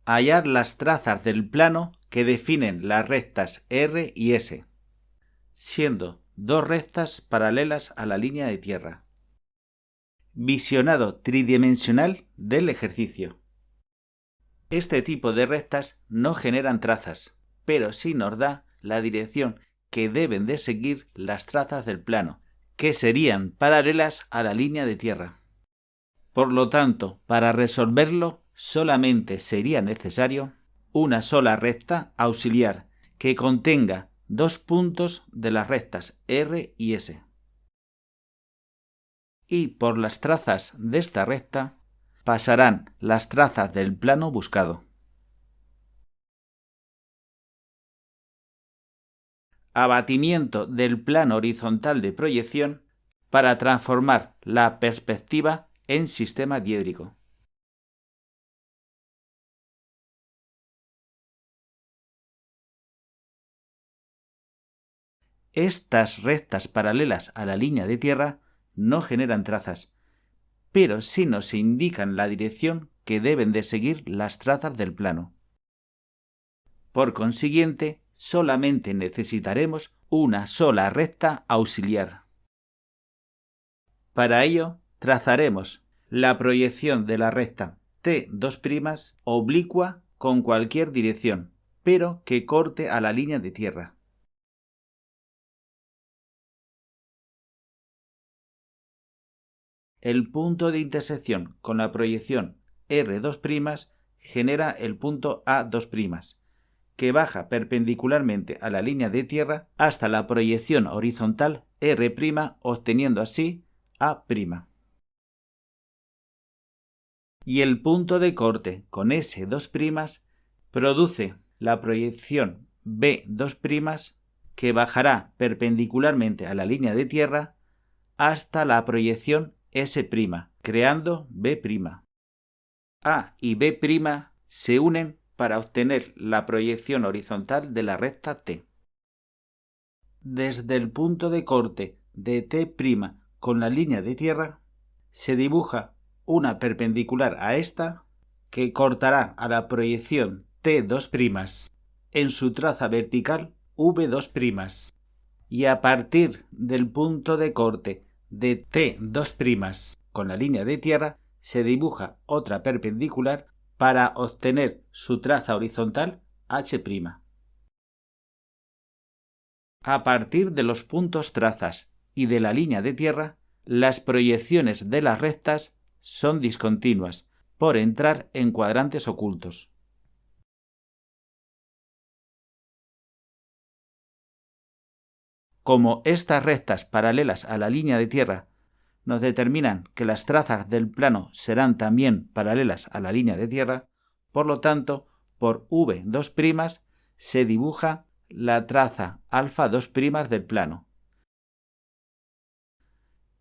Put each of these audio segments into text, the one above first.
hallar las trazas del plano que definen las rectas R y S, siendo dos rectas paralelas a la línea de tierra. Visionado tridimensional del ejercicio. Este tipo de rectas no generan trazas, pero sí nos da la dirección que deben de seguir las trazas del plano, que serían paralelas a la línea de tierra. Por lo tanto, para resolverlo solamente sería necesario una sola recta auxiliar que contenga dos puntos de las rectas R y S. Y por las trazas de esta recta pasarán las trazas del plano buscado. Abatimiento del plano horizontal de proyección para transformar la perspectiva en sistema diédrico. Estas rectas paralelas a la línea de tierra no generan trazas, pero sí nos indican la dirección que deben de seguir las trazas del plano. Por consiguiente, solamente necesitaremos una sola recta auxiliar. Para ello, trazaremos la proyección de la recta T2' oblicua con cualquier dirección, pero que corte a la línea de tierra. El punto de intersección con la proyección R2' genera el punto A2', que baja perpendicularmente a la línea de tierra hasta la proyección horizontal R', obteniendo así A'. Y el punto de corte con S2' produce la proyección B2', que bajará perpendicularmente a la línea de tierra hasta la proyección S', creando B'. A y B' se unen para obtener la proyección horizontal de la recta T. Desde el punto de corte de T' con la línea de tierra, se dibuja una perpendicular a esta que cortará a la proyección T2' en su traza vertical V2'. Y a partir del punto de corte de T2' con la línea de tierra, se dibuja otra perpendicular para obtener su traza horizontal H'. A partir de los puntos trazas y de la línea de tierra, las proyecciones de las rectas son discontinuas por entrar en cuadrantes ocultos. Como estas rectas paralelas a la línea de tierra nos determinan que las trazas del plano serán también paralelas a la línea de tierra, por lo tanto, por V2' se dibuja la traza alfa2' del plano.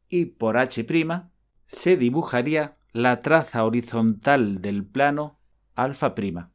Y por H' se dibujaría la traza horizontal del plano alfa'.